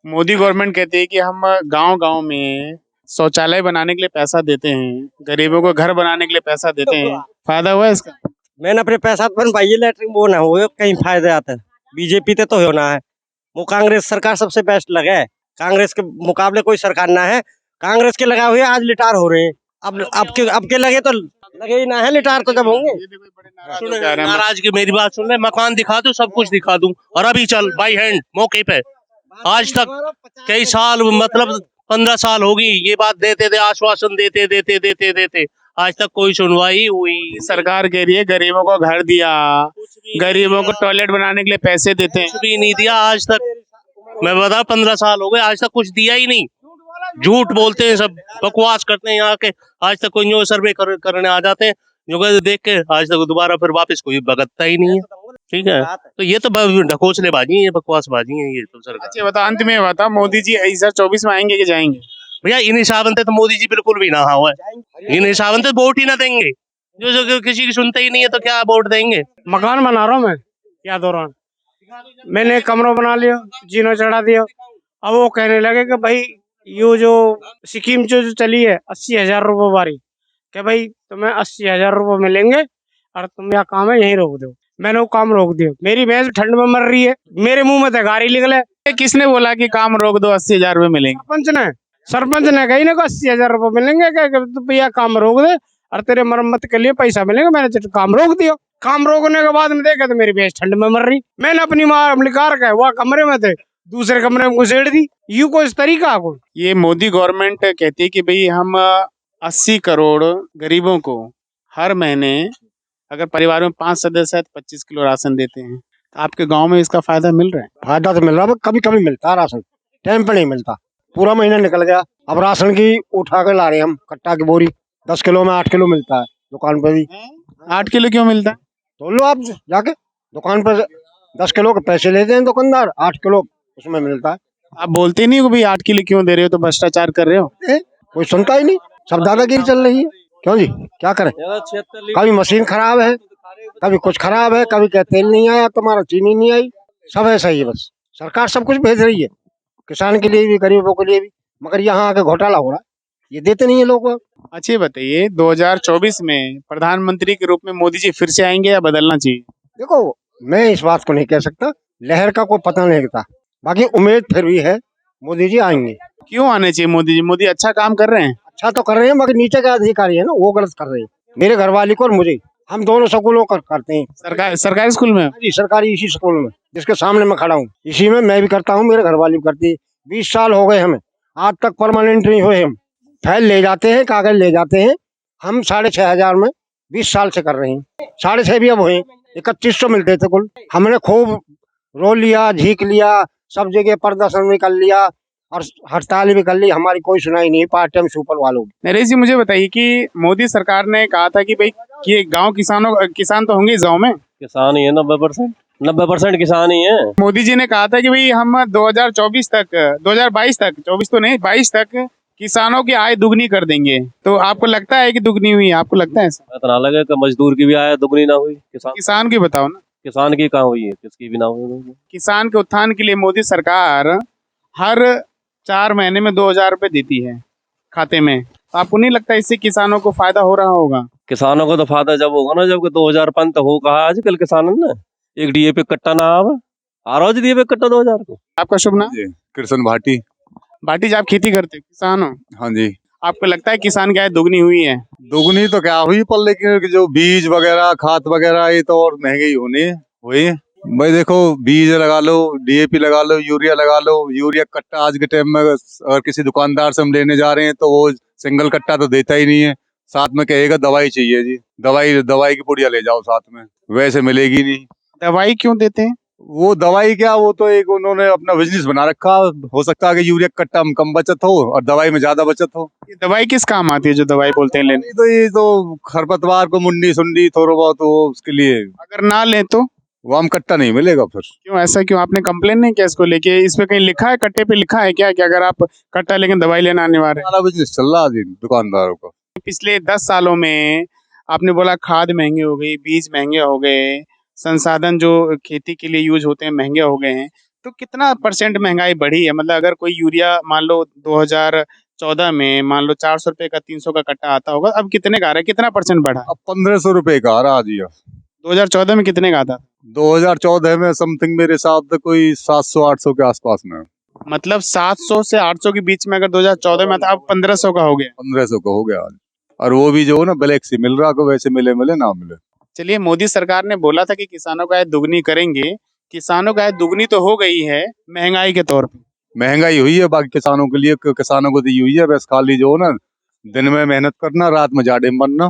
Modi government कहती है कि हम गांव-गांव में शौचालय बनाने के लिए पैसा देते हैं, गरीबों को घर बनाने के लिए पैसा देते हैं। फायदा हुआ है इसका? मैंने अपने पैसा बनवाइए लेटरिन वो ना हो कहीं फायदे आता है। बीजेपी ते तो होना है। वो कांग्रेस सरकार सबसे बेस्ट लगे। कांग्रेस के मुकाबले कोई सरकार ना है। कांग्रेस के लगा हुए आज लिटार हो रहे हैं। अब के लगे तो लगे ही ना है, लिटार तो जब होंगे। ये देखो बड़े नाराज हो जा रहे हैं। नाराज की मेरी बात सुन ले, मकान दिखा दूं, सब कुछ दिखा दूं और अभी चल बाई हैंड मौके पे। आज तक कई साल मतलब 15 साल हो गई ये बात देते थे, आश्वासन देते आज तक कोई सुनवाई हुई। सरकार कह रही है गरीबों को घर दिया, गरीबों को टॉयलेट बनाने के लिए पैसे देते हैं। कुछ भी नहीं दिया आज तक। मैं बता 15 साल हो गए आज तक कुछ दिया ही नहीं। झूठ बोलते हैं, सब बकवास करते हैं यहाँ के। आज तक कोई सर्वे करने आ जाते हैं, जो देख के आज तक दोबारा फिर वापस कोई भगतता ही नहीं है। ठीक है, तो ये तो ढकोसले बाजी है, बकवास बाजी है ये तो सरकार। अच्छा बता, अंत में बता, मोदी जी 2024 में आएंगे कि जाएंगे? भैया इन हिसाब से तो मोदी जी बिल्कुल भी ना हुआ है। इन हिसाब से वोट ही ना देंगे। जो किसी की सुनते ही नहीं है तो क्या वोट देंगे। मकान बना रहा हूँ मैं क्या दौरान मैंने कमरा बना लिया, जीना चढ़ा दिया। अब वो कहने लगे कि भाई ये जो स्कीम जो चली है 80,000 रुपये बारी, कि भाई तुम्हें 80,000 रुपये मिलेंगे और तुम यह काम है यहीं रोक दो। मैंने वो काम रोक दिया। मेरी भैंस ठंड में मर रही है, मेरे मुंह में तगारी निकले। किसने बोला कि काम रोक दो, 80,000 रुपए मिलेंगे? सरपंच ने कही ना 80,000 रुपये मिलेंगे, क्या तो भैया काम रोक दे और तेरे मरम्मत के लिए पैसा मिलेगा। मैंने काम रोक दिया। काम रोकने के बाद में देखा तो मेरी भैंस ठंड में मर रही। मैंने अपनी माँ कार का वह कमरे में थे, दूसरे कमरे में घुसेड़ दी। यू को इस तरीका को ये मोदी गवर्नमेंट कहती है कि भाई हम 80 करोड़ गरीबों को हर महीने, अगर परिवार में 5 सदस्य है तो 25 किलो राशन देते हैं। तो आपके गांव में इसका फायदा मिल रहा है? फायदा तो मिल रहा है, कभी कभी मिलता है राशन, टाइम पे नहीं मिलता। पूरा महीना निकल गया। अब राशन की उठा कर ला रहे हैं हम, कट्टा की बोरी 10 किलो में 8 किलो मिलता है दुकान पे भी। 8 किलो क्यों मिलता है? तो लो आप जाके दुकान पर 10 किलो के पैसे लेते हैं दुकानदार, 8 किलो उसमें मिलता है। आप बोलते नहीं हो भाई 8 किलो क्यों दे रहे हो, तो भ्रष्टाचार कर रहे हो? कोई सुनता ही नहीं, सब दादागिरी चल रही है। क्यों जी, क्या करें? कभी मशीन खराब है, कभी कुछ खराब है, कभी क्या तेल नहीं आया, तुम्हारा चीनी नहीं आई, सब ऐसा ही है। बस सरकार सब कुछ भेज रही है, किसान के लिए भी गरीबों के लिए भी, मगर यहाँ आके घोटाला हो रहा है, ये देते नहीं है लोग। अच्छा ये बताइए, 2024 में प्रधानमंत्री के रूप में मोदी जी फिर से आएंगे या बदलना चाहिए? देखो, मैं इस बात को नहीं कह सकता, लहर का कोई पता नहीं लगता, बाकी उम्मीद फिर भी है मोदी जी आएंगे। क्यों आने चाहिए मोदी जी? मोदी अच्छा काम कर रहे हैं। अच्छा तो कर रहे हैं, मगर नीचे के अधिकारी है ना, वो गलत कर रहे हैं। मेरे घर वाली को और मुझे, हम दोनों स्कूलों करते हैं। सरकारी स्कूल में? जी, सरकारी इसी स्कूल में जिसके सामने मैं खड़ा हूँ, इसी में मैं भी करता हूँ, मेरे घर वाली भी करती है। 20 साल हो गए हमें, आज तक परमानेंट नहीं हुए। हम फाइल ले जाते हैं, कागज ले जाते हैं, हम 6,500 में 20 साल से कर रहे हैं। 6,500 भी अब हुए, 3100 मिलते थे कुल। हमने खूब रो लिया, झीक लिया, सब जगह प्रदर्शन भी कर लिया और हड़ताल भी कर ली, हमारी कोई सुनाई नहीं पार्ट टाइम सुपर वालों की। नरेश जी मुझे बताइए कि मोदी सरकार ने कहा था कि भाई कि गांव किसान तो होंगे इस गाँव में? किसान ही है 90% किसान ही है। मोदी जी ने कहा था कि भाई हम 2022 तक 24 तो नहीं 22 तक किसानों की आय दुगनी कर देंगे। तो आपको लगता है कि दुगनी हुई है? आपको लगता है ऐसा? इतना लगे कि मजदूर की भी आय दुगनी ना हुई, किसान की बताओ ना। किसान की कहाँ हुई है, किसकी भी ना हुई। किसान के उत्थान के लिए मोदी सरकार हर 4 महीने में 2,000 रुपए देती है खाते में। आपको नहीं लगता इससे किसानों को फायदा हो रहा होगा? किसानों को तो फायदा जब होगा ना, जब 2005 हो कहा आजकल किसानों ने एक डीएपी कट्टा ना आ रहा डीएपी कट्टा 2000 को। आपका शुभ नाम? कृष्ण भाटी। भाटी जी, आप खेती करते हो, किसान हो? हाँ जी। आपको लगता है किसान की आय दुगनी हुई है? दुगनी तो क्या हुई, पर लेकिन जो बीज वगैरह खाद वगैरह ये तो और महंगे ही हुई। भाई देखो, बीज लगा लो, डीएपी लगा लो, यूरिया लगा लो। यूरिया कट्टा आज के टाइम में अगर किसी दुकानदार से हम लेने जा रहे हैं तो वो सिंगल कट्टा तो देता ही नहीं है, साथ में कहेगा दवाई चाहिए जी, दवाई की पुड़िया ले जाओ साथ में, वैसे मिलेगी नहीं। दवाई क्यों देते हैं? वो दवाई क्या, वो तो एक उन्होंने अपना बिजनेस बना रखा। हो सकता है कि यूरिया कट्टा में कम बचत हो और दवाई में ज्यादा बचत हो। ये दवाई किस काम आती है जो दवाई बोलते हैं लेने? ये तो खरपतवार को मुंडी सुंडी थोड़ा बहुत हो उसके लिए। अगर ना ले तो वो हम कट्टा नहीं मिलेगा फिर। क्यों ऐसा क्यों? आपने कंप्लेन नहीं किया इसको लेके? इस पे कहीं लिखा है, कट्टे पे लिखा है क्या कि अगर आप कट्टा लेकिन दवाई लेना अनिवार्य है? सारा बिजनेस चल रहा है दुकानदारों का। पिछले 10 सालों में आपने बोला खाद महंगे हो गई, बीज महंगे हो गए, संसाधन जो खेती के लिए यूज होते हैं महंगे हो गए हैं। तो कितना परसेंट महंगाई बढ़ी है? मतलब अगर कोई यूरिया मान लो 2014 में मान लो 400 रुपए का 300 का कट्टा आता होगा, अब कितने का आ रहा है? कितना परसेंट बढ़ा? अब 1500 रुपए का आ रहा जी। 2014 में कितने का आता? 2014 में समथिंग मेरे हिसाब से कोई 700-800 के आसपास में। मतलब 700 से 800 के बीच में अगर 2014 में था, अब 1500 का हो गया। 1500 का हो गया आज। और वो भी जो है ना ब्लैक से मिल रहा को, वैसे मिले मिले ना मिले। चलिए, मोदी सरकार ने बोला था कि किसानों का आय दुगनी करेंगे। किसानों का आय दुगनी तो हो गई है महंगाई के तौर पे। महंगाई हुई है बाकी किसानों के लिए, किसानों को दी हुई है बस, खाली जो है ना दिन में मेहनत करना, रात में जाड़े में बनना।